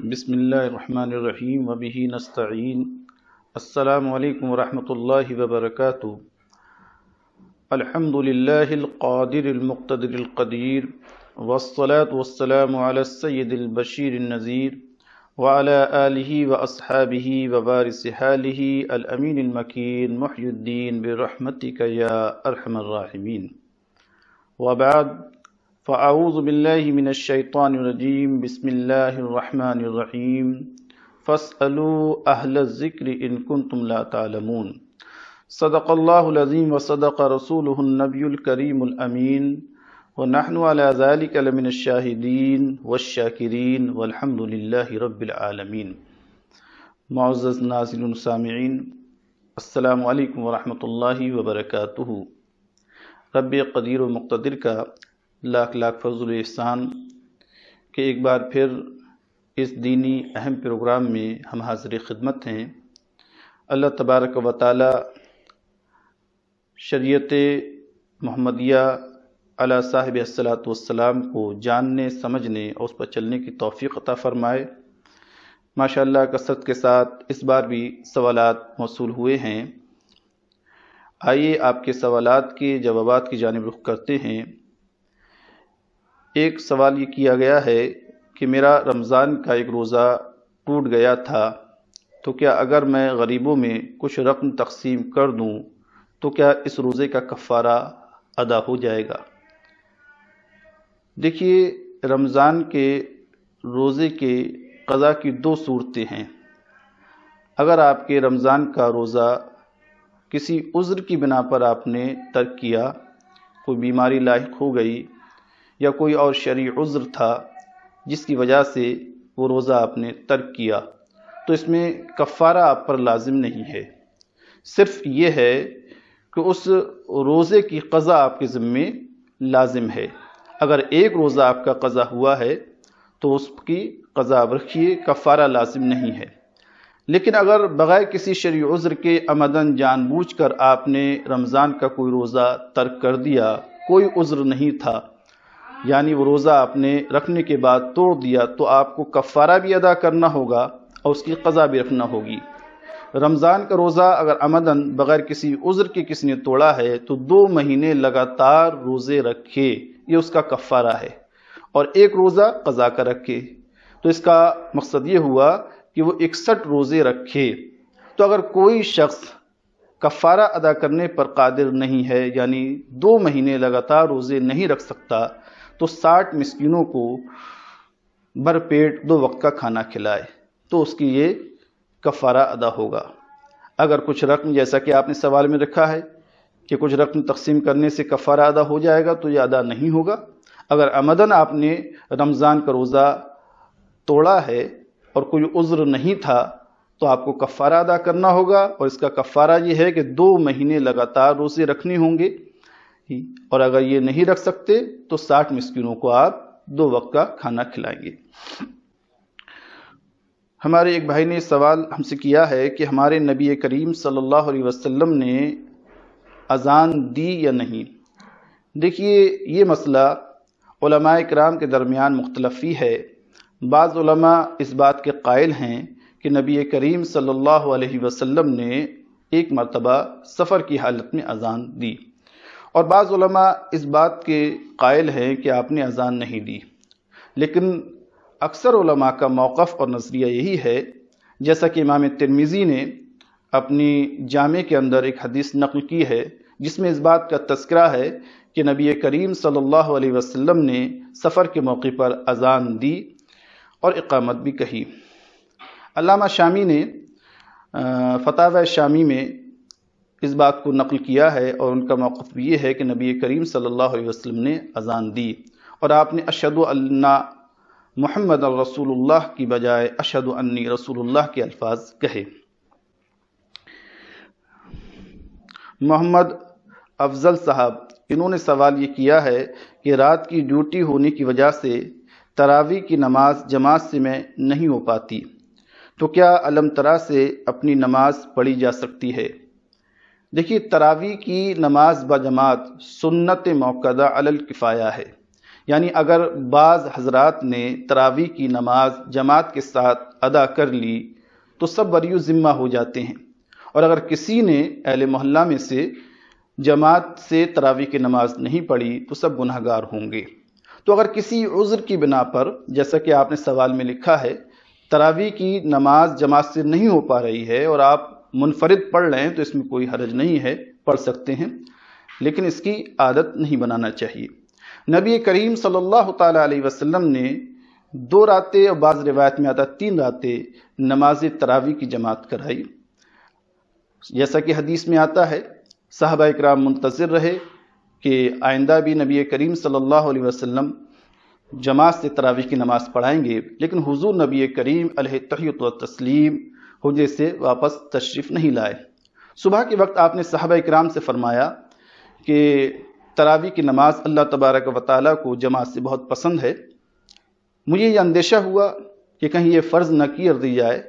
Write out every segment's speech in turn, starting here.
بسم اللہ الرحمن الرحیم وبہ نستعین۔ السلام علیکم ورحمۃ اللہ وبرکاتہ۔ الحمد للہ القادر المقتدر القدیر، والصلاة والسلام علی السید البشیر النذیر، وعلی آلہ واصحابہ ووارث حالہ الامین المکین محی الدین برحمتک یا ارحم الراحمین۔ وبعد، فاعوذ باللہ من الشیطان الرجیم، بسم اللہ الرحمن الرحیم۔ فاسألوا اہل الذکر ان کنتم لا تعلمون۔ صدق اللہ العظیم وصدق رسولہ النبی الکریم الامین، ونحن علی ذلک لمن الشاہدین والشاکرین والحمد للہ رب العالمین۔ معزز ناظرین سامعین، السلام علیکم ورحمۃ اللہ وبرکاتہ۔ رب قدیر و مقتدر کا لاکھ لاکھ فضل و احسان کہ ایک بار پھر اس دینی اہم پروگرام میں ہم حاضر خدمت ہیں۔ اللہ تبارک و تعالی شریعت محمدیہ علی صاحب الصلاۃ والسلام کو جاننے، سمجھنے اور اس پر چلنے کی توفیق عطا فرمائے۔ ماشاءاللہ کثرت کے ساتھ اس بار بھی سوالات موصول ہوئے ہیں۔ آئیے آپ کے سوالات کے جوابات کی جانب رخ کرتے ہیں۔ ایک سوال یہ کیا گیا ہے کہ میرا رمضان کا ایک روزہ ٹوٹ گیا تھا، تو کیا اگر میں غریبوں میں کچھ رقم تقسیم کر دوں تو کیا اس روزے کا کفارہ ادا ہو جائے گا؟ دیکھیے، رمضان کے روزے کے قضا کی دو صورتیں ہیں۔ اگر آپ کے رمضان کا روزہ کسی عذر کی بنا پر آپ نے ترک کیا، کوئی بیماری لاحق ہو گئی یا کوئی اور شرعی عذر تھا جس کی وجہ سے وہ روزہ آپ نے ترک کیا، تو اس میں کفارہ آپ پر لازم نہیں ہے۔ صرف یہ ہے کہ اس روزے کی قضا آپ کے ذمے لازم ہے۔ اگر ایک روزہ آپ کا قضا ہوا ہے تو اس کی قضا آپ رکھیے، کفارہ لازم نہیں ہے۔ لیکن اگر بغیر کسی شرعی عذر کے عمدن جان بوجھ کر آپ نے رمضان کا کوئی روزہ ترک کر دیا، کوئی عذر نہیں تھا، یعنی وہ روزہ آپ نے رکھنے کے بعد توڑ دیا، تو آپ کو کفارہ بھی ادا کرنا ہوگا اور اس کی قضا بھی رکھنا ہوگی۔ رمضان کا روزہ اگر عمدن بغیر کسی عذر کے کسی نے توڑا ہے تو 2 مہینے لگاتار روزے رکھے، یہ اس کا کفارہ ہے، اور ایک روزہ قضا کا رکھے۔ تو اس کا مقصد یہ ہوا کہ وہ 61 روزے رکھے۔ تو اگر کوئی شخص کفارہ ادا کرنے پر قادر نہیں ہے، یعنی 2 مہینے لگاتار روزے نہیں رکھ سکتا، تو 60 مسکینوں کو بھرپیٹ 2 وقت کا کھانا کھلائے، تو اس کی یہ کفارہ ادا ہوگا۔ اگر کچھ رقم، جیسا کہ آپ نے سوال میں رکھا ہے کہ کچھ رقم تقسیم کرنے سے کفارہ ادا ہو جائے گا، تو یہ ادا نہیں ہوگا۔ اگر عمدن آپ نے رمضان کا روزہ توڑا ہے اور کوئی عذر نہیں تھا تو آپ کو کفارہ ادا کرنا ہوگا، اور اس کا کفارہ یہ ہے کہ 2 مہینے لگاتار روزے رکھنے ہوں گے، اور اگر یہ نہیں رکھ سکتے تو 60 مسکینوں کو آپ 2 وقت کا کھانا کھلائیں گے۔ ہمارے ایک بھائی نے سوال ہم سے کیا ہے کہ ہمارے نبی کریم صلی اللہ علیہ وسلم نے اذان دی یا نہیں؟ دیکھیے، یہ مسئلہ علماء کرام کے درمیان مختلفی ہے۔ بعض علماء اس بات کے قائل ہیں کہ نبی کریم صلی اللہ علیہ وسلم نے ایک مرتبہ سفر کی حالت میں اذان دی، اور بعض علماء اس بات کے قائل ہیں کہ آپ نے اذان نہیں دی۔ لیکن اکثر علماء کا موقف اور نظریہ یہی ہے، جیسا کہ امام ترمذی نے اپنی جامع کے اندر ایک حدیث نقل کی ہے جس میں اس بات کا تذکرہ ہے کہ نبی کریم صلی اللہ علیہ وسلم نے سفر کے موقع پر اذان دی اور اقامت بھی کہی۔ علامہ شامی نے فتاوی شامی میں اس بات کو نقل کیا ہے، اور ان کا موقف بھی یہ ہے کہ نبی کریم صلی اللہ علیہ وسلم نے اذان دی، اور آپ نے اشہد ان محمد رسول اللہ کی بجائے اشہد انی رسول اللہ کے الفاظ کہے۔ محمد افضل صاحب، انہوں نے سوال یہ کیا ہے کہ رات کی ڈیوٹی ہونے کی وجہ سے تراویح کی نماز جماعت سے میں نہیں ہو پاتی، تو کیا علم ترا سے اپنی نماز پڑھی جا سکتی ہے؟ دیکھیے، تراویح کی نماز بجماعت سنت موقدہ علی الکفایہ ہے، یعنی اگر بعض حضرات نے تراویح کی نماز جماعت کے ساتھ ادا کر لی تو سب بری ذمہ ہو جاتے ہیں، اور اگر کسی نے اہل محلہ میں سے جماعت سے تراویح کی نماز نہیں پڑھی تو سب گناہ گار ہوں گے۔ تو اگر کسی عذر کی بنا پر، جیسا کہ آپ نے سوال میں لکھا ہے، تراویح کی نماز جماعت سے نہیں ہو پا رہی ہے اور آپ منفرد پڑھ رہے ہیں تو اس میں کوئی حرج نہیں ہے، پڑھ سکتے ہیں، لیکن اس کی عادت نہیں بنانا چاہیے۔ نبی کریم صلی اللہ تعالی علیہ وسلم نے 2 راتیں اور بعض روایت میں آتا 3 راتیں نماز تراویح کی جماعت کرائی، جیسا کہ حدیث میں آتا ہے۔ صحابہ اکرام منتظر رہے کہ آئندہ بھی نبی کریم صلی اللہ علیہ وسلم جماعت سے تراویح کی نماز پڑھائیں گے، لیکن حضور نبی کریم علیہ تحیۃ و تسلیم حجرے سے واپس تشریف نہیں لائے۔ صبح کے وقت آپ نے صحابہ اکرام سے فرمایا کہ تراویح کی نماز اللہ تبارک و تعالیٰ کو جماعت سے بہت پسند ہے، مجھے یہ اندیشہ ہوا کہ کہیں یہ فرض نہ کر دی جائے،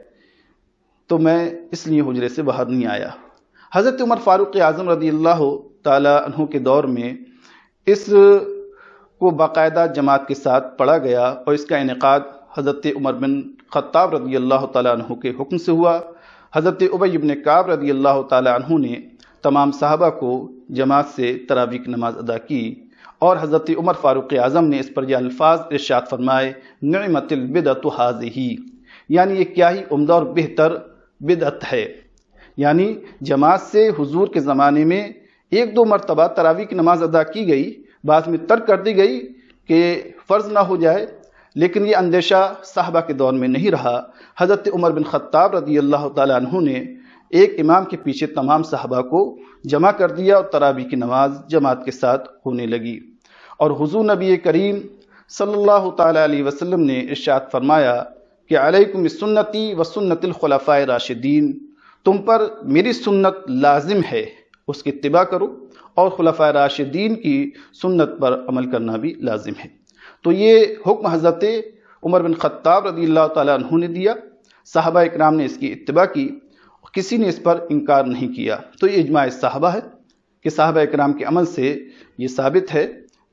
تو میں اس لیے حجرے سے باہر نہیں آیا۔ حضرت عمر فاروق اعظم رضی اللہ تعالی عنہ کے دور میں اس کو باقاعدہ جماعت کے ساتھ پڑھا گیا، اور اس کا انعقاد حضرت عمر بن خطاب رضی اللہ تعالی عنہ کے حکم سے ہوا۔ حضرت ابی بن کعب رضی اللہ تعالی عنہ نے تمام صحابہ کو جماعت سے تراویح کی نماز ادا کی، اور حضرت عمر فاروق اعظم نے اس پر یہ الفاظ ارشاد فرمائے، نعمت البدعۃ ھذہ، یعنی یہ کیا ہی عمدہ اور بہتر بدعت ہے۔ یعنی جماعت سے حضور کے زمانے میں 1-2 مرتبہ تراویح کی نماز ادا کی گئی، بعد میں ترک کر دی گئی کہ فرض نہ ہو جائے، لیکن یہ اندیشہ صحابہ کے دور میں نہیں رہا۔ حضرت عمر بن خطاب رضی اللہ تعالی عنہ نے ایک امام کے پیچھے تمام صحابہ کو جمع کر دیا اور تراویح کی نماز جماعت کے ساتھ ہونے لگی، اور حضور نبی کریم صلی اللہ تعالی علیہ وسلم نے ارشاد فرمایا کہ علیکم بسنتی و سنت الخلفاء راشدین، تم پر میری سنت لازم ہے، اس کی اتباع کرو، اور خلفاء راشدین کی سنت پر عمل کرنا بھی لازم ہے۔ تو یہ حکم حضرت عمر بن خطاب رضی اللہ تعالیٰ عنہ نے دیا، صحابہ اکرام نے اس کی اتباع کی، کسی نے اس پر انکار نہیں کیا۔ تو یہ اجماع صحابہ ہے کہ صحابہ اکرام کے عمل سے یہ ثابت ہے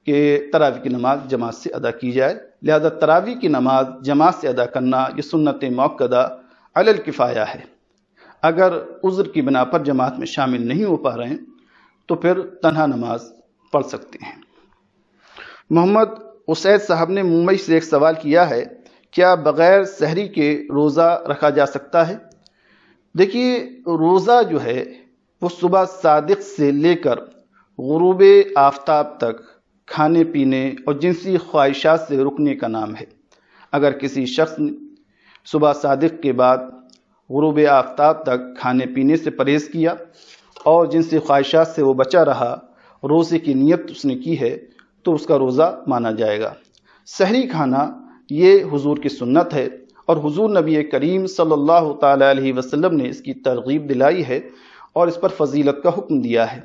کہ تراویح کی نماز جماعت سے ادا کی جائے، لہذا تراویح کی نماز جماعت سے ادا کرنا یہ سنت موقدہ علی الکفایہ ہے۔ اگر عذر کی بنا پر جماعت میں شامل نہیں ہو پا رہے ہیں تو پھر تنہا نماز پڑھ سکتے ہیں۔ محمد اسید صاحب نے ممبئی سے ایک سوال کیا ہے، کیا بغیر سحری کے روزہ رکھا جا سکتا ہے؟ دیکھیے، روزہ جو ہے وہ صبح صادق سے لے کر غروب آفتاب تک کھانے پینے اور جنسی خواہشات سے رکنے کا نام ہے۔ اگر کسی شخص نے صبح صادق کے بعد غروب آفتاب تک کھانے پینے سے پرہیز کیا اور جنسی خواہشات سے وہ بچا رہا، روزے کی نیت اس نے کی ہے، تو اس کا روزہ مانا جائے گا۔ سحری کھانا یہ حضور کی سنت ہے، اور حضور نبی کریم صلی اللہ تعالی علیہ وسلم نے اس کی ترغیب دلائی ہے اور اس پر فضیلت کا حکم دیا ہے،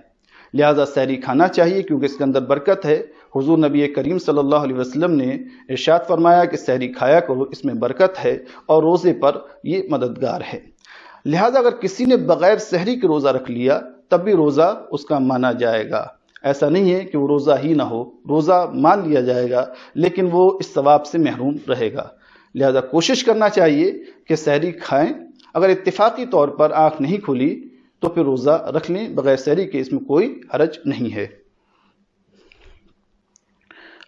لہذا سحری کھانا چاہیے کیونکہ اس کے اندر برکت ہے۔ حضور نبی کریم صلی اللہ علیہ وسلم نے ارشاد فرمایا کہ سحری کھایا کرو، اس میں برکت ہے اور روزے پر یہ مددگار ہے۔ لہذا اگر کسی نے بغیر سحری کے روزہ رکھ لیا تب بھی روزہ اس کا مانا جائے گا، ایسا نہیں ہے کہ وہ روزہ ہی نہ ہو، روزہ مان لیا جائے گا لیکن وہ اس ثواب سے محروم رہے گا۔ لہذا کوشش کرنا چاہیے کہ سحری کھائیں، اگر اتفاقی طور پر آنکھ نہیں کھلی تو پھر روزہ رکھ لیں بغیر سحری کے، اس میں کوئی حرج نہیں ہے۔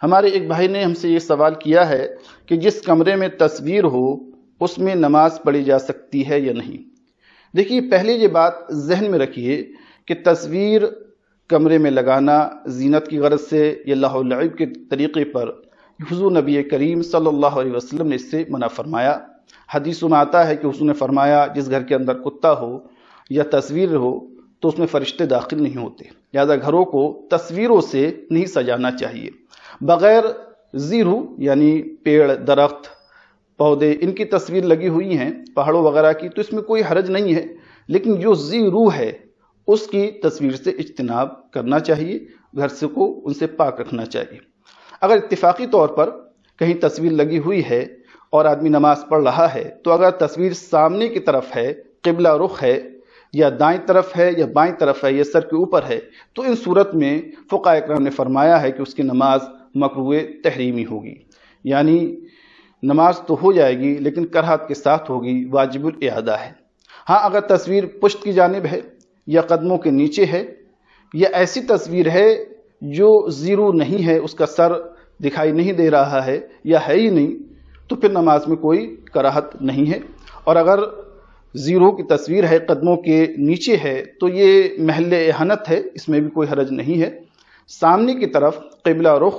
ہمارے ایک بھائی نے ہم سے یہ سوال کیا ہے کہ جس کمرے میں تصویر ہو اس میں نماز پڑھی جا سکتی ہے یا نہیں؟ دیکھیے، پہلے یہ بات ذہن میں رکھیے کہ تصویر کمرے میں لگانا زینت کی غرض سے یا لہو و لعب کے طریقے پر حضور نبی کریم صلی اللہ علیہ وسلم نے اس سے منع فرمایا۔ حدیثوں میں آتا ہے کہ حضور نے فرمایا جس گھر کے اندر کتا ہو یا تصویر ہو تو اس میں فرشتے داخل نہیں ہوتے، لہذا گھروں کو تصویروں سے نہیں سجانا چاہیے۔ بغیر زیرو یعنی پیڑ، درخت، پودے، ان کی تصویر لگی ہوئی ہیں پہاڑوں وغیرہ کی تو اس میں کوئی حرج نہیں ہے، لیکن جو زیرو ہے اس کی تصویر سے اجتناب کرنا چاہیے، گھر سے کو ان سے پاک رکھنا چاہیے۔ اگر اتفاقی طور پر کہیں تصویر لگی ہوئی ہے اور آدمی نماز پڑھ رہا ہے تو اگر تصویر سامنے کی طرف ہے، قبلہ رخ ہے، یا دائیں طرف ہے یا بائیں طرف ہے یا سر کے اوپر ہے، تو ان صورت میں فقہاء اکرام نے فرمایا ہے کہ اس کی نماز مکروہ تحریمی ہوگی، یعنی نماز تو ہو جائے گی لیکن کراہت کے ساتھ ہوگی، واجب الاعادہ ہے۔ ہاں اگر تصویر پشت کی جانب ہے یا قدموں کے نیچے ہے یا ایسی تصویر ہے جو زیرو نہیں ہے، اس کا سر دکھائی نہیں دے رہا ہے یا ہے ہی نہیں، تو پھر نماز میں کوئی کراہت نہیں ہے۔ اور اگر زیرو کی تصویر ہے، قدموں کے نیچے ہے، تو یہ محل احانت ہے، اس میں بھی کوئی حرج نہیں ہے۔ سامنے کی طرف قبلہ رخ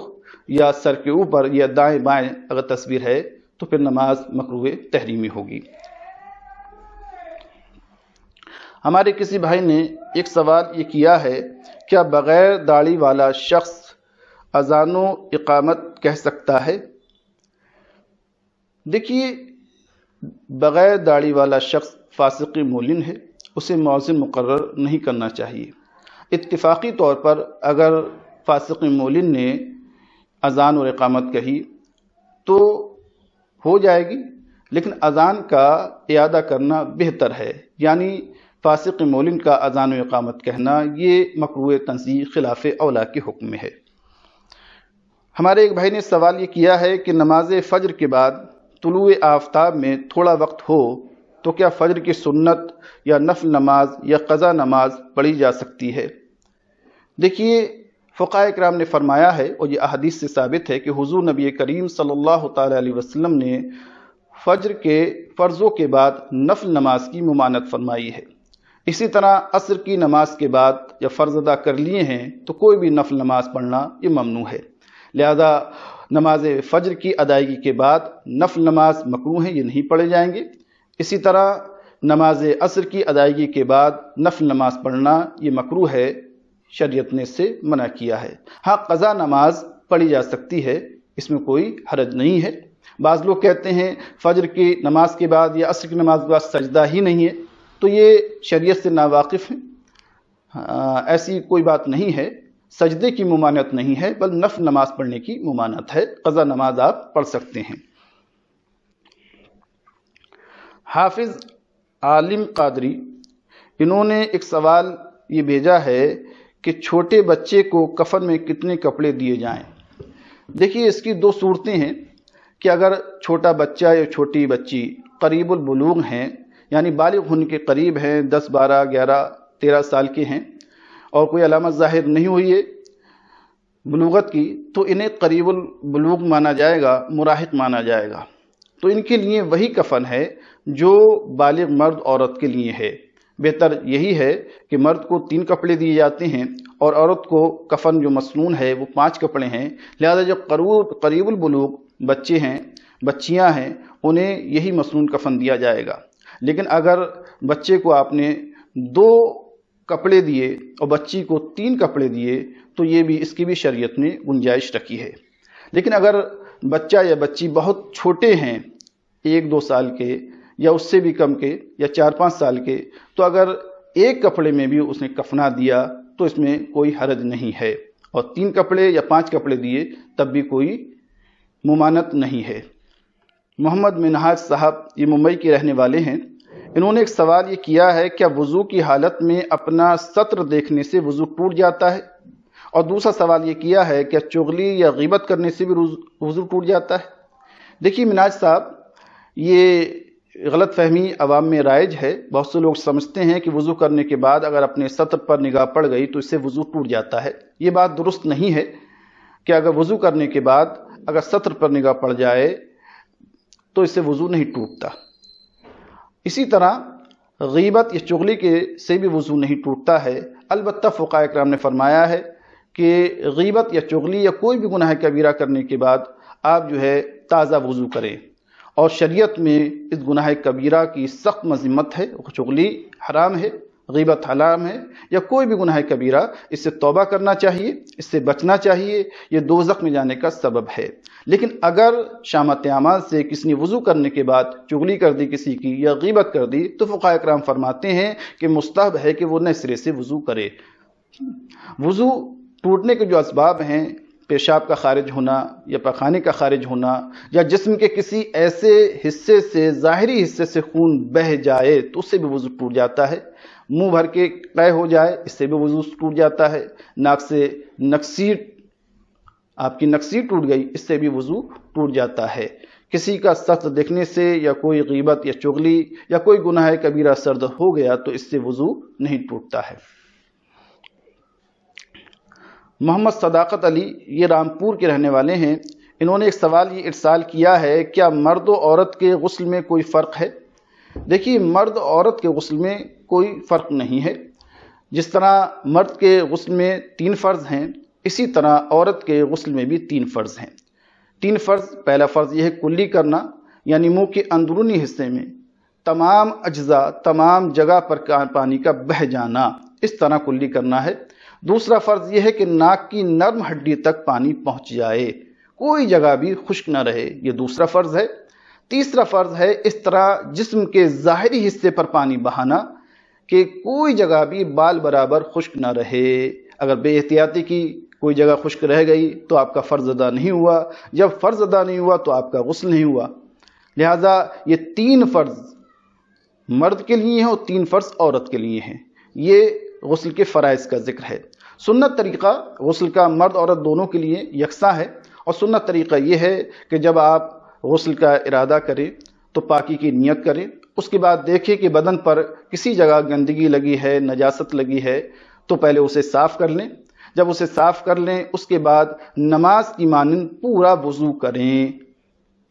یا سر کے اوپر یا دائیں بائیں اگر تصویر ہے تو پھر نماز مکروہ تحریمی ہوگی۔ ہمارے کسی بھائی نے ایک سوال یہ کیا ہے، کیا بغیر داڑھی والا شخص اذان و اقامت کہہ سکتا ہے؟ دیکھیے، بغیر داڑھی والا شخص فاسق مولن ہے، اسے مؤذن مقرر نہیں کرنا چاہیے۔ اتفاقی طور پر اگر فاسق مولن نے اذان اور اقامت کہی تو ہو جائے گی، لیکن اذان کا اعادہ کرنا بہتر ہے، یعنی فاسق مولن کا اذان و اقامت کہنا یہ مکروہ تنزیہ خلاف اولا کے حکم میں ہے۔ ہمارے ایک بھائی نے سوال یہ کیا ہے کہ نماز فجر کے بعد طلوع آفتاب میں تھوڑا وقت ہو تو کیا فجر کی سنت یا نفل نماز یا قضا نماز پڑھی جا سکتی ہے؟ دیکھیے، فقہاء کرام نے فرمایا ہے اور یہ احادیث سے ثابت ہے کہ حضور نبی کریم صلی اللہ تعالی علیہ وسلم نے فجر کے فرضوں کے بعد نفل نماز کی ممانعت فرمائی ہے۔ اسی طرح عصر کی نماز کے بعد جب فرض ادا کر لیے ہیں تو کوئی بھی نفل نماز پڑھنا یہ ممنوع ہے، لہذا نماز فجر کی ادائیگی کے بعد نفل نماز مکروہ ہیں، یہ نہیں پڑھے جائیں گے۔ اسی طرح نماز عصر کی ادائیگی کے بعد نفل نماز پڑھنا یہ مکروہ ہے، شریعت نے اس سے منع کیا ہے۔ ہاں قضا نماز پڑھی جا سکتی ہے، اس میں کوئی حرج نہیں ہے۔ بعض لوگ کہتے ہیں فجر کی نماز کے بعد یا عصر کی نماز کے بعد سجدہ ہی نہیں ہے، تو یہ شریعت سے ناواقف ہیں۔ ایسی کوئی بات نہیں ہے، سجدے کی ممانعت نہیں ہے، بل نفل نماز پڑھنے کی ممانعت ہے، قضا نماز آپ پڑھ سکتے ہیں۔ حافظ عالم قادری، انہوں نے ایک سوال یہ بھیجا ہے کہ چھوٹے بچے کو کفن میں کتنے کپڑے دیے جائیں؟ دیکھیے، اس کی دو صورتیں ہیں کہ اگر چھوٹا بچہ یا چھوٹی بچی قریب البلوغ ہیں، یعنی بالغ ہونے کے قریب ہیں، 10 12 11 13 سال کے ہیں اور کوئی علامت ظاہر نہیں ہوئی ہے بلوغت کی، تو انہیں قریب البلوغ مانا جائے گا، مراہق مانا جائے گا۔ تو ان کے لیے وہی کفن ہے جو بالغ مرد عورت کے لیے ہے۔ بہتر یہی ہے کہ مرد کو 3 کپڑے دیے جاتے ہیں اور عورت کو کفن جو مسنون ہے وہ 5 کپڑے ہیں، لہذا جو قریب البلوغ بچے ہیں، بچیاں ہیں، انہیں یہی مسنون کفن دیا جائے گا۔ لیکن اگر بچے کو آپ نے 2 کپڑے دیے اور بچی کو 3 کپڑے دیے تو یہ بھی اس کی بھی شریعت نے گنجائش رکھی ہے۔ لیکن اگر بچہ یا بچی بہت چھوٹے ہیں، 1 2 سال کے یا اس سے بھی کم کے یا 4 5 سال کے، تو اگر 1 کپڑے میں بھی اس نے کفنا دیا تو اس میں کوئی حرج نہیں ہے، اور 3 کپڑے یا 5 کپڑے دیے تب بھی کوئی ممانعت نہیں ہے۔ محمد منہاج صاحب، یہ ممبئی کے رہنے والے ہیں، انہوں نے ایک سوال یہ کیا ہے، کیا وضو کی حالت میں اپنا سطر دیکھنے سے وضو ٹوٹ جاتا ہے؟ اور دوسرا سوال یہ کیا ہے، کیا چغلی یا غیبت کرنے سے بھی وضو ٹوٹ جاتا ہے؟ دیکھیے منہاج صاحب، یہ غلط فہمی عوام میں رائج ہے۔ بہت سے لوگ سمجھتے ہیں کہ وضو کرنے کے بعد اگر اپنے سطر پر نگاہ پڑ گئی تو اس سے وضو ٹوٹ جاتا ہے۔ یہ بات درست نہیں ہے کہ اگر وضو کرنے کے بعد اگر سطر پر نگاہ پڑ جائے تو اس سے وضو نہیں ٹوٹتا۔ اسی طرح غیبت یا چغلی کے سے بھی وضو نہیں ٹوٹتا ہے۔ البتہ فقہاء کرام نے فرمایا ہے کہ غیبت یا چغلی یا کوئی بھی گناہ کبیرہ کرنے کے بعد آپ جو ہے تازہ وضو کریں، اور شریعت میں اس گناہ کبیرہ کی سخت مذمت ہے۔ چغلی حرام ہے، غیبت حرام ہے، یا کوئی بھی گناہ کبیرہ، اس سے توبہ کرنا چاہیے، اس سے بچنا چاہیے، یہ دوزخ میں جانے کا سبب ہے۔ لیکن اگر شامت اعمال سے کسی نے وضو کرنے کے بعد چغلی کر دی کسی کی یا غیبت کر دی تو فقہاء کرام فرماتے ہیں کہ مستحب ہے کہ وہ نئے سرے سے وضو کرے۔ وضو ٹوٹنے کے جو اسباب ہیں، پیشاب کا خارج ہونا یا پخانے کا خارج ہونا، یا جسم کے کسی ایسے حصے سے، ظاہری حصے سے خون بہہ جائے تو اس سے بھی وضو ٹوٹ جاتا ہے۔ منہ بھر کے قے ہو جائے، اس سے بھی وضو ٹوٹ جاتا ہے۔ ناک سے نکسیٹ آپ کی نقصی ٹوٹ گئی، اس سے بھی وضو ٹوٹ جاتا ہے۔ کسی کا سخت دیکھنے سے یا کوئی غیبت یا چغلی یا کوئی گناہ کبیرہ سرد ہو گیا تو اس سے وضو نہیں ٹوٹتا ہے۔ محمد صداقت علی یہ رامپور کے رہنے والے ہیں، انہوں نے ایک سوال یہ ارسال کیا ہے، کیا مرد و عورت کے غسل میں کوئی فرق ہے؟ دیکھیے، مرد و عورت کے غسل میں کوئی فرق نہیں ہے۔ جس طرح مرد کے غسل میں 3 فرض ہیں، اسی طرح عورت کے غسل میں بھی 3 فرض ہیں۔ 3 فرض، پہلا فرض یہ ہے کلی کرنا، یعنی منہ کے اندرونی حصے میں تمام اجزاء، تمام جگہ پر پانی کا بہہ جانا، اس طرح کلی کرنا ہے۔ دوسرا فرض یہ ہے کہ ناک کی نرم ہڈی تک پانی پہنچ جائے، کوئی جگہ بھی خشک نہ رہے، یہ دوسرا فرض ہے۔ تیسرا فرض ہے اس طرح جسم کے ظاہری حصے پر پانی بہانا کہ کوئی جگہ بھی بال برابر خشک نہ رہے۔ اگر بے احتیاطی کی کوئی جگہ خشک رہ گئی تو آپ کا فرض ادا نہیں ہوا، جب فرض ادا نہیں ہوا تو آپ کا غسل نہیں ہوا۔ لہذا یہ 3 فرض مرد کے لیے ہیں اور 3 فرض عورت کے لیے ہیں۔ یہ غسل کے فرائض کا ذکر ہے۔ سنت طریقہ غسل کا مرد عورت دونوں کے لیے یکساں ہے، اور سنت طریقہ یہ ہے کہ جب آپ غسل کا ارادہ کریں تو پاکی کی نیت کریں، اس کے بعد دیکھیں کہ بدن پر کسی جگہ گندگی لگی ہے، نجاست لگی ہے، تو پہلے اسے صاف کر لیں۔ جب اسے صاف کر لیں اس کے بعد نماز کی مانند پورا وضو کریں،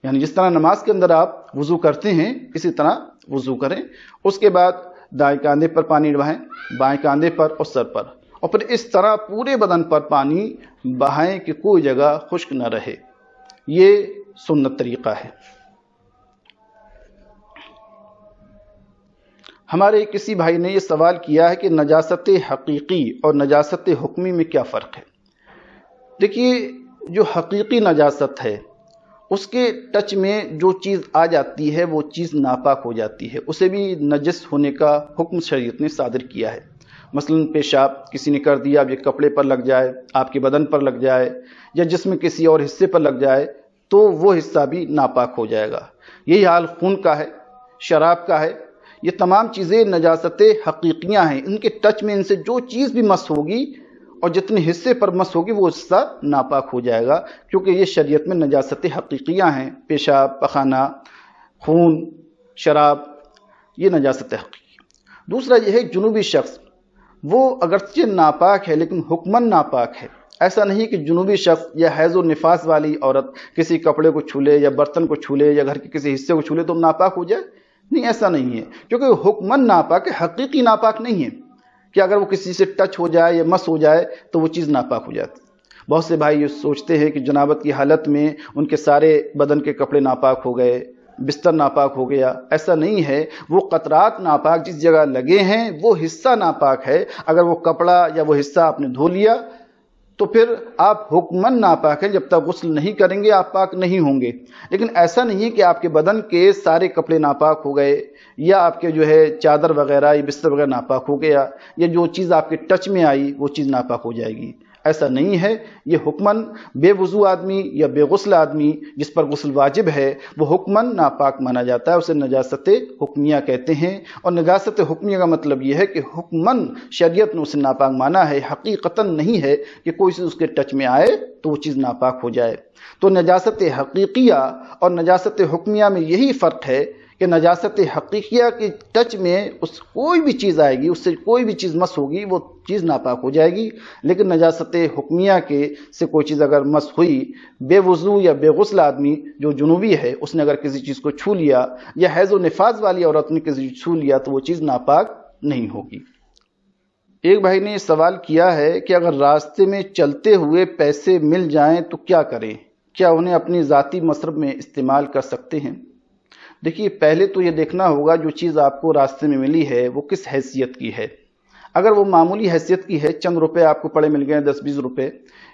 یعنی جس طرح نماز کے اندر آپ وضو کرتے ہیں اسی طرح وضو کریں۔ اس کے بعد دائیں کاندھے پر پانی بہائیں، بائیں کاندھے پر اور سر پر، اور پھر اس طرح پورے بدن پر پانی بہائیں کہ کوئی جگہ خشک نہ رہے۔ یہ سنت طریقہ ہے۔ ہمارے کسی بھائی نے یہ سوال کیا ہے کہ نجاست حقیقی اور نجاست حکمی میں کیا فرق ہے؟ دیکھیے، جو حقیقی نجاست ہے اس کے ٹچ میں جو چیز آ جاتی ہے وہ چیز ناپاک ہو جاتی ہے، اسے بھی نجس ہونے کا حکم شریعت نے صادر کیا ہے۔ مثلا پیشاب کسی نے کر دیا، اب یہ کپڑے پر لگ جائے، آپ کے بدن پر لگ جائے، یا جسم کسی اور حصے پر لگ جائے تو وہ حصہ بھی ناپاک ہو جائے گا۔ یہی حال خون کا ہے، شراب کا ہے، یہ تمام چیزیں نجاست حقیقیاں ہیں۔ ان کے ٹچ میں ان سے جو چیز بھی مس ہوگی اور جتنے حصے پر مس ہوگی وہ حصہ ناپاک ہو جائے گا، کیونکہ یہ شریعت میں نجاست حقیقیاں ہیں۔ پیشاب، پخانہ، خون، شراب، یہ نجاست حقیقی۔ دوسرا یہ ہے جنوبی شخص، وہ اگرچہ ناپاک ہے لیکن حکماً ناپاک ہے۔ ایسا نہیں کہ جنوبی شخص یا حیض و نفاس والی عورت کسی کپڑے کو چھو لے یا برتن کو چھو لے یا گھر کے کسی حصے کو چھو لے تو ناپاک ہو جائے، نہیں، ایسا نہیں ہے، کیونکہ حکماً ناپاک ہے، حقیقی ناپاک نہیں ہے کہ اگر وہ کسی سے ٹچ ہو جائے یا مس ہو جائے تو وہ چیز ناپاک ہو جاتی۔ بہت سے بھائی یہ سوچتے ہیں کہ جنابت کی حالت میں ان کے سارے بدن کے کپڑے ناپاک ہو گئے، بستر ناپاک ہو گیا، ایسا نہیں ہے۔ وہ قطرات ناپاک جس جگہ لگے ہیں وہ حصہ ناپاک ہے، اگر وہ کپڑا یا وہ حصہ آپ نے دھو لیا تو پھر آپ حکماً ناپاک ہیں، جب تک غسل نہیں کریں گے آپ پاک نہیں ہوں گے۔ لیکن ایسا نہیں ہے کہ آپ کے بدن کے سارے کپڑے ناپاک ہو گئے یا آپ کے جو ہے چادر وغیرہ یا بستر وغیرہ ناپاک ہو گیا، یا جو چیز آپ کے ٹچ میں آئی وہ چیز ناپاک ہو جائے گی، ایسا نہیں ہے۔ یہ حکماً بے وضو آدمی یا بے غسل آدمی جس پر غسل واجب ہے وہ حکماً ناپاک مانا جاتا ہے، اسے نجاست حکمیہ کہتے ہیں۔ اور نجاست حکمیہ کا مطلب یہ ہے کہ حکماً شریعت نے اسے ناپاک مانا ہے، حقیقتاً نہیں ہے کہ کوئی چیز اس کے ٹچ میں آئے تو وہ چیز ناپاک ہو جائے۔ تو نجاست حقیقیہ اور نجاست حکمیہ میں یہی فرق ہے کہ نجاست حقیقیہ کے ٹچ میں اس کوئی بھی چیز آئے گی، اس سے کوئی بھی چیز مس ہوگی وہ چیز ناپاک ہو جائے گی، لیکن نجاست حکمیہ کے سے کوئی چیز اگر مس ہوئی، بے وضو یا بے غسل آدمی جو جنوبی ہے اس نے اگر کسی چیز کو چھو لیا یا حیض و نفاس والی عورت نے کسی چیز چھو لیا تو وہ چیز ناپاک نہیں ہوگی۔ ایک بھائی نے یہ سوال کیا ہے کہ اگر راستے میں چلتے ہوئے پیسے مل جائیں تو کیا کریں؟ کیا انہیں اپنی ذاتی مصرف میں استعمال کر سکتے ہیں؟ دیکھیے، پہلے تو یہ دیکھنا ہوگا جو چیز آپ کو راستے میں ملی ہے وہ کس حیثیت کی ہے۔ اگر وہ معمولی حیثیت کی ہے، چند روپے آپ کو پڑے مل گئے، 10-20 روپے،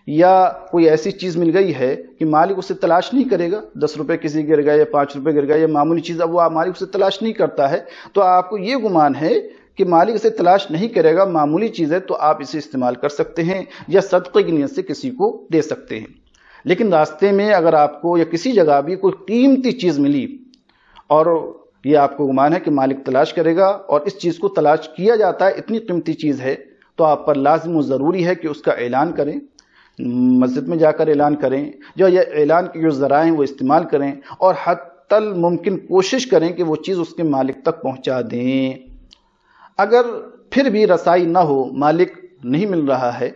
یا کوئی ایسی چیز مل گئی ہے کہ مالک اسے تلاش نہیں کرے گا، 10 روپے کسی گر گئے یا 5 روپے گر گئے، یا معمولی چیز اب وہ مالک اسے تلاش نہیں کرتا ہے، تو آپ کو یہ گمان ہے کہ مالک اسے تلاش نہیں کرے گا، معمولی چیز ہے، تو آپ اسے استعمال کر سکتے ہیں یا صدقے کی نیت سے کسی کو دے سکتے ہیں۔ لیکن راستے میں اگر آپ کو یا کسی جگہ بھی کوئی قیمتی چیز ملی اور یہ آپ کو گمان ہے کہ مالک تلاش کرے گا اور اس چیز کو تلاش کیا جاتا ہے، اتنی قیمتی چیز ہے، تو آپ پر لازم و ضروری ہے کہ اس کا اعلان کریں۔ مسجد میں جا کر اعلان کریں، جو یہ اعلان کے جو ذرائع ہیں وہ استعمال کریں، اور حتی الممکن کوشش کریں کہ وہ چیز اس کے مالک تک پہنچا دیں۔ اگر پھر بھی رسائی نہ ہو، مالک نہیں مل رہا ہے،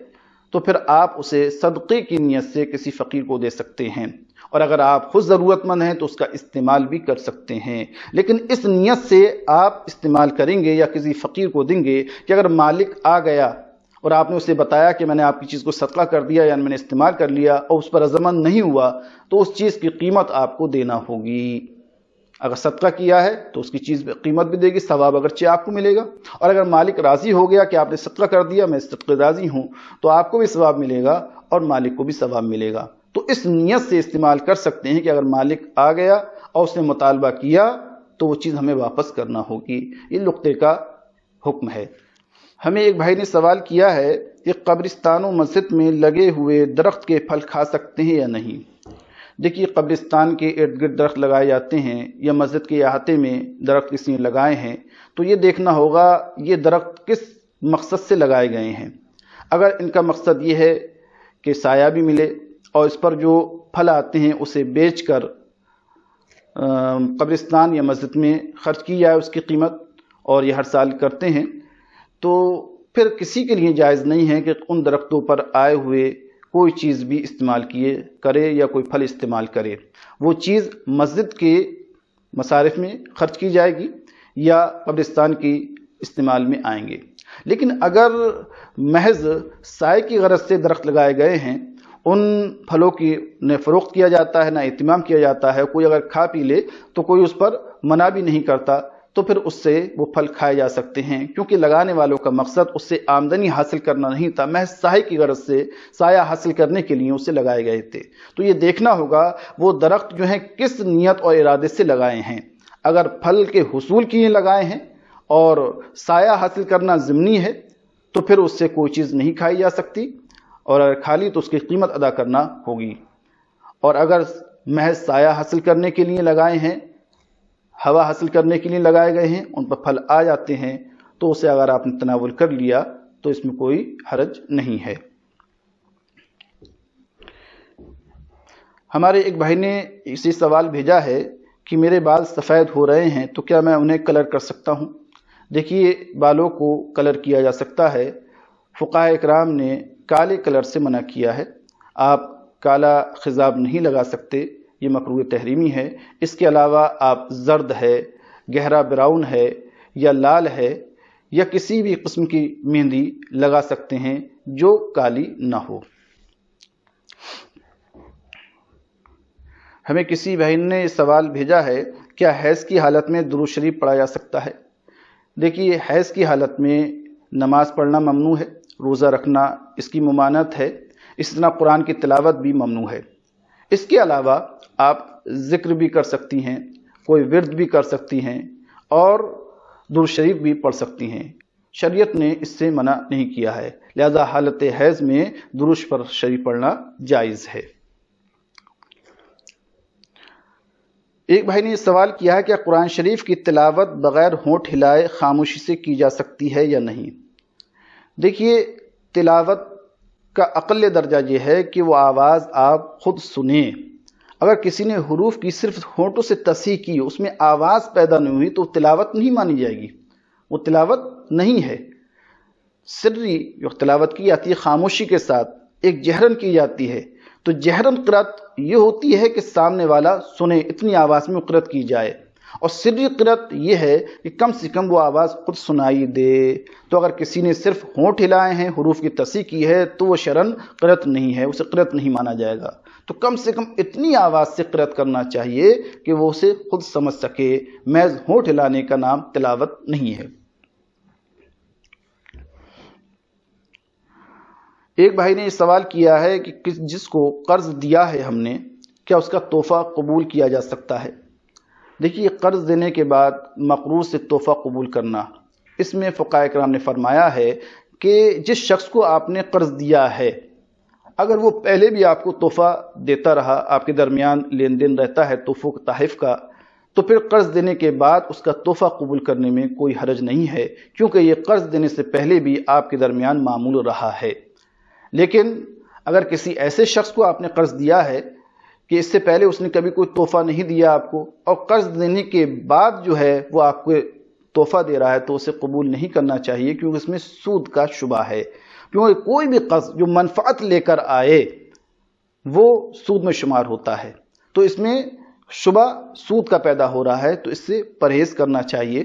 تو پھر آپ اسے صدقے کی نیت سے کسی فقیر کو دے سکتے ہیں، اور اگر آپ خود ضرورت مند ہیں تو اس کا استعمال بھی کر سکتے ہیں، لیکن اس نیت سے آپ استعمال کریں گے یا کسی فقیر کو دیں گے کہ اگر مالک آ گیا اور آپ نے اسے بتایا کہ میں نے آپ کی چیز کو صدقہ کر دیا یا میں نے استعمال کر لیا اور اس پر رضامند نہیں ہوا، تو اس چیز کی قیمت آپ کو دینا ہوگی۔ اگر صدقہ کیا ہے تو اس کی چیز قیمت بھی دے گی، ثواب اگرچہ آپ کو ملے گا، اور اگر مالک راضی ہو گیا کہ آپ نے صدقہ کر دیا، میں صدقے راضی ہوں، تو آپ کو بھی ثواب ملے گا اور مالک کو بھی ثواب ملے گا۔ تو اس نیت سے استعمال کر سکتے ہیں کہ اگر مالک آ گیا اور اس نے مطالبہ کیا تو وہ چیز ہمیں واپس کرنا ہوگی۔ یہ لقطے کا حکم ہے۔ ہمیں ایک بھائی نے سوال کیا ہے کہ قبرستان و مسجد میں لگے ہوئے درخت کے پھل کھا سکتے ہیں یا نہیں؟ دیکھیے، قبرستان کے ارد گرد درخت لگائے جاتے ہیں یا مسجد کے احاطے میں درخت کسی نے لگائے ہیں، تو یہ دیکھنا ہوگا یہ درخت کس مقصد سے لگائے گئے ہیں۔ اگر ان کا مقصد یہ ہے کہ سایہ بھی ملے اور اس پر جو پھل آتے ہیں اسے بیچ کر قبرستان یا مسجد میں خرچ کی جائے اس کی قیمت، اور یہ ہر سال کرتے ہیں، تو پھر کسی کے لیے جائز نہیں ہے کہ ان درختوں پر آئے ہوئے کوئی چیز بھی استعمال کرے یا کوئی پھل استعمال کرے۔ وہ چیز مسجد کے مصارف میں خرچ کی جائے گی یا قبرستان کی استعمال میں آئیں گے۔ لیکن اگر محض سائے کی غرض سے درخت لگائے گئے ہیں، ان پھلوں کی نہ فروخت کیا جاتا ہے نہ اہتمام کیا جاتا ہے، کوئی اگر کھا پی لے تو کوئی اس پر منع بھی نہیں کرتا، تو پھر اس سے وہ پھل کھائے جا سکتے ہیں، کیونکہ لگانے والوں کا مقصد اس سے آمدنی حاصل کرنا نہیں تھا، محض سائے کی غرض سے سایہ حاصل کرنے کے لیے اسے لگائے گئے تھے۔ تو یہ دیکھنا ہوگا وہ درخت جو ہیں کس نیت اور ارادے سے لگائے ہیں۔ اگر پھل کے حصول کے لیے لگائے ہیں اور سایہ حاصل کرنا ضمنی ہے تو پھر اس سے کوئی چیز نہیں کھائی جا سکتی، اور اگر کھا لی تو اس کی قیمت ادا کرنا ہوگی۔ اور اگر محض سایہ حاصل کرنے کے لیے لگائے ہیں، ہوا حاصل کرنے کے لیے لگائے گئے ہیں، ان پر پھل آ جاتے ہیں، تو اسے اگر آپ نے تناول کر لیا تو اس میں کوئی حرج نہیں ہے۔ ہمارے ایک بھائی نے اسی سوال بھیجا ہے کہ میرے بال سفید ہو رہے ہیں تو کیا میں انہیں کلر کر سکتا ہوں؟ دیکھیے، بالوں کو کلر کیا جا سکتا ہے۔ فقہاء اکرام نے کالے کلر سے منع کیا ہے۔ آپ کالا خضاب نہیں لگا سکتے، یہ مکروہ تحریمی ہے۔ اس کے علاوہ آپ زرد ہے، گہرا براؤن ہے یا لال ہے یا کسی بھی قسم کی مہندی لگا سکتے ہیں جو کالی نہ ہو۔ ہمیں کسی بہن نے سوال بھیجا ہے، کیا حیض کی حالت میں درود شریف پڑھا جا سکتا ہے؟ دیکھیے، حیض کی حالت میں نماز پڑھنا ممنوع ہے، روزہ رکھنا اس کی ممانعت ہے، اس طرح قرآن کی تلاوت بھی ممنوع ہے۔ اس کے علاوہ آپ ذکر بھی کر سکتی ہیں، کوئی ورد بھی کر سکتی ہیں اور درود شریف بھی پڑھ سکتی ہیں۔ شریعت نے اس سے منع نہیں کیا ہے، لہذا حالت حیض میں درود شریف پڑھنا جائز ہے۔ ایک بھائی نے یہ سوال کیا ہے کہ قرآن شریف کی تلاوت بغیر ہونٹ ہلائے خاموشی سے کی جا سکتی ہے یا نہیں؟ دیکھیے، تلاوت کا اقل درجہ یہ ہے کہ وہ آواز آپ خود سنیں۔ اگر کسی نے حروف کی صرف ہونٹوں سے تصحیح کی، اس میں آواز پیدا نہیں ہوئی، تو تلاوت نہیں مانی جائے گی، وہ تلاوت نہیں ہے۔ سری جو تلاوت کی جاتی ہے خاموشی کے ساتھ، ایک جہرن کی جاتی ہے، تو جہرن قرأت یہ ہوتی ہے کہ سامنے والا سنے، اتنی آواز میں قرأت کی جائے، اور سری قرأت یہ ہے کہ کم سے کم وہ آواز خود سنائی دے۔ تو اگر کسی نے صرف ہونٹ ہلائے ہیں، حروف کی تصحیح کی ہے، تو وہ شرعاً قرأت نہیں ہے، اسے قرأت نہیں مانا جائے گا۔ تو کم سے کم اتنی آواز سے قرأت کرنا چاہیے کہ وہ اسے خود سمجھ سکے، محض ہونٹ ہلانے کا نام تلاوت نہیں ہے۔ ایک بھائی نے یہ سوال کیا ہے کہ جس کو قرض دیا ہے ہم نے، کیا اس کا تحفہ قبول کیا جا سکتا ہے؟ دیکھیے، قرض دینے کے بعد مقروض سے تحفہ قبول کرنا، اس میں فقہاء کرام نے فرمایا ہے کہ جس شخص کو آپ نے قرض دیا ہے، اگر وہ پہلے بھی آپ کو تحفہ دیتا رہا، آپ کے درمیان لین دین رہتا ہے تحفوں تحائف کا، تو پھر قرض دینے کے بعد اس کا تحفہ قبول کرنے میں کوئی حرج نہیں ہے، کیونکہ یہ قرض دینے سے پہلے بھی آپ کے درمیان معمول رہا ہے۔ لیکن اگر کسی ایسے شخص کو آپ نے قرض دیا ہے کہ اس سے پہلے اس نے کبھی کوئی تحفہ نہیں دیا آپ کو، اور قرض دینے کے بعد جو ہے وہ آپ کو تحفہ دے رہا ہے، تو اسے قبول نہیں کرنا چاہیے، کیونکہ اس میں سود کا شبہ ہے۔ کیونکہ کوئی بھی قرض جو منفعت لے کر آئے وہ سود میں شمار ہوتا ہے، تو اس میں شبہ سود کا پیدا ہو رہا ہے، تو اس سے پرہیز کرنا چاہیے۔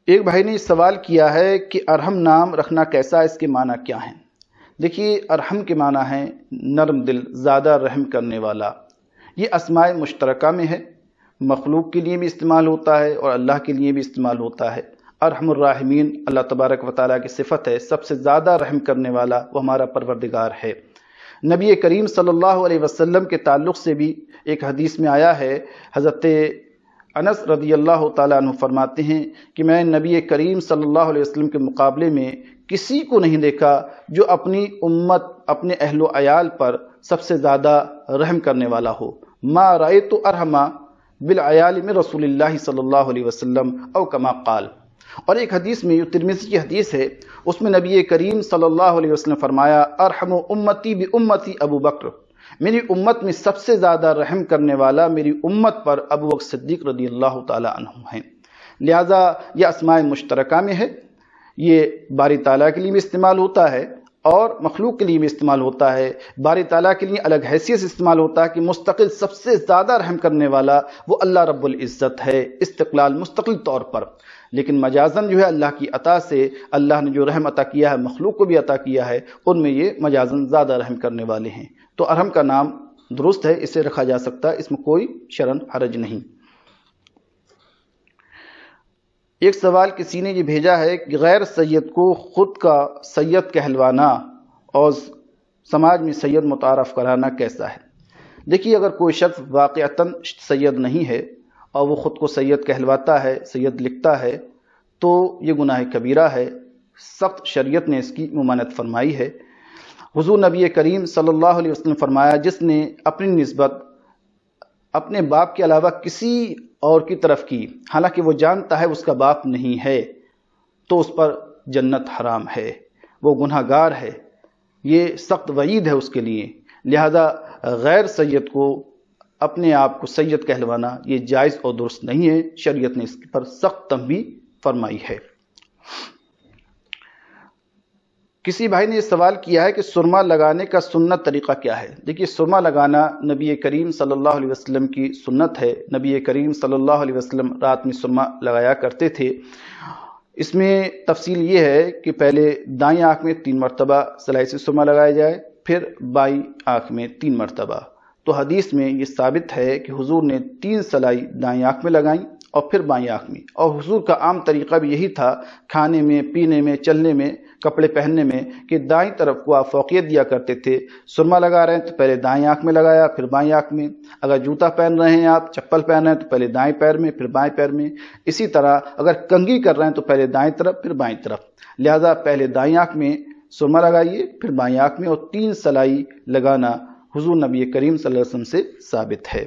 ایک بھائی نے سوال کیا ہے کہ ارحم نام رکھنا کیسا ہے، اس کے معنی کیا ہیں؟ دیکھیے، ارحم کے معنی ہے نرم دل، زیادہ رحم کرنے والا۔ یہ اسماء مشترکہ میں ہے، مخلوق کے لیے بھی استعمال ہوتا ہے اور اللہ کے لیے بھی استعمال ہوتا ہے۔ ارحم الراحمین اللہ تبارک و تعالیٰ کی صفت ہے، سب سے زیادہ رحم کرنے والا وہ ہمارا پروردگار ہے۔ نبی کریم صلی اللہ علیہ وسلم کے تعلق سے بھی ایک حدیث میں آیا ہے، حضرت انس رضی اللہ تعالیٰ عنہ فرماتے ہیں کہ میں نبی کریم صلی اللہ علیہ وسلم کے مقابلے میں کسی کو نہیں دیکھا جو اپنی امت، اپنے اہل و عیال پر سب سے زیادہ رحم کرنے والا ہو۔ ما رأیت ارحم بالعیال من رسول اللہ صلی اللہ علیہ وسلم او کما قال۔ اور ایک حدیث میں، جو ترمذی کی حدیث ہے، اس میں نبی کریم صلی اللہ علیہ وسلم فرمایا، ارحم امتی بامتی ابو بکر، میری امت میں سب سے زیادہ رحم کرنے والا میری امت پر ابو بکر صدیق رضی اللہ تعالی عنہ ہیں۔ لہذا یہ اسماء مشترکہ میں ہے، یہ باری تعالیٰ کے لیے بھی استعمال ہوتا ہے اور مخلوق کے لیے بھی استعمال ہوتا ہے۔ باری تعالیٰ کے لیے الگ حیثیت سے استعمال ہوتا ہے کہ مستقل سب سے زیادہ رحم کرنے والا وہ اللہ رب العزت ہے، استقلال مستقل طور پر۔ لیکن مجازن جو ہے اللہ کی عطا سے اللہ نے جو رحم عطا کیا ہے مخلوق کو بھی عطا کیا ہے، ان میں یہ مجازن زیادہ رحم کرنے والے ہیں۔ تو ارحم کا نام درست ہے، اسے رکھا جا سکتا ہے، اس میں کوئی شرعن حرج نہیں۔ ایک سوال کسی نے یہ بھیجا ہے کہ غیر سید کو خود کا سید کہلوانا اور سماج میں سید متعارف کرانا کیسا ہے؟ دیکھیے، اگر کوئی شخص واقعتاً سید نہیں ہے اور وہ خود کو سید کہلواتا ہے، سید لکھتا ہے، تو یہ گناہ کبیرہ ہے، سخت شریعت نے اس کی ممانعت فرمائی ہے۔ حضور نبی کریم صلی اللہ علیہ وسلم فرمایا، جس نے اپنی نسبت اپنے باپ کے علاوہ کسی اور کی طرف کی، حالانکہ وہ جانتا ہے اس کا باپ نہیں ہے، تو اس پر جنت حرام ہے، وہ گناہ گار ہے، یہ سخت وعید ہے اس کے لیے۔ لہذا غیر سید کو اپنے آپ کو سید کہلوانا یہ جائز اور درست نہیں ہے، شریعت نے اس پر سخت تنبیہ فرمائی ہے۔ کسی بھائی نے یہ سوال کیا ہے کہ سرما لگانے کا سنت طریقہ کیا ہے؟ دیکھیے، سرما لگانا نبی کریم صلی اللہ علیہ وسلم کی سنت ہے۔ نبی کریم صلی اللہ علیہ وسلم رات میں سرما لگایا کرتے تھے۔ اس میں تفصیل یہ ہے کہ پہلے دائیں آنکھ میں 3 مرتبہ سلائی سے سرما لگایا جائے، پھر بائیں آنکھ میں 3 مرتبہ۔ تو حدیث میں یہ ثابت ہے کہ حضور نے 3 سلائی دائیں آنکھ میں لگائیں اور پھر بائیں آنکھ میں، اور حضور کا عام طریقہ بھی یہی تھا، کھانے میں، پینے میں، چلنے میں، کپڑے پہننے میں، کہ دائیں طرف کو آپ فوقیت دیا کرتے تھے۔ سرما لگا رہے ہیں تو پہلے دائیں آنکھ میں لگایا، پھر بائیں آنکھ میں۔ اگر جوتا پہن رہے ہیں آپ، چپل پہن رہے ہیں تو پہلے دائیں پیر میں، پھر بائیں پیر میں۔ اسی طرح اگر کنگھی کر رہے ہیں تو پہلے دائیں طرف، پھر بائیں طرف۔ لہذا پہلے دائیں آنکھ میں سرما لگائیے، پھر بائیں آنکھ میں، اور 3 سلائی لگانا حضور نبی کریم صلی اللہ علیہ وسلم سے ثابت ہے۔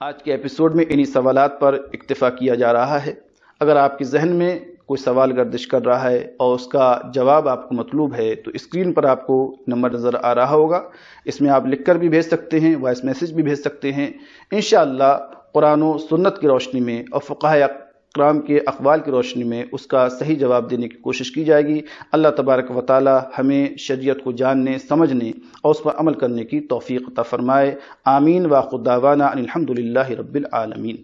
آج کے ایپیسوڈ میں انہی سوالات پر اکتفا کیا جا رہا ہے۔ اگر آپ کے ذہن میں کوئی سوال گردش کر رہا ہے اور اس کا جواب آپ کو مطلوب ہے تو اسکرین پر آپ کو نمبر نظر آ رہا ہوگا، اس میں آپ لکھ کر بھی بھیج سکتے ہیں، وائس میسج بھی بھیج سکتے ہیں۔ انشاءاللہ قرآن و سنت کی روشنی میں اور فقہاء اکرام کے اقوال کی روشنی میں اس کا صحیح جواب دینے کی کوشش کی جائے گی۔ اللہ تبارک و تعالی ہمیں شریعت کو جاننے، سمجھنے اور اس پر عمل کرنے کی توفیق عطا فرمائے۔ آمین۔ وآخر دعوانا ان الحمد للہ رب العالمین۔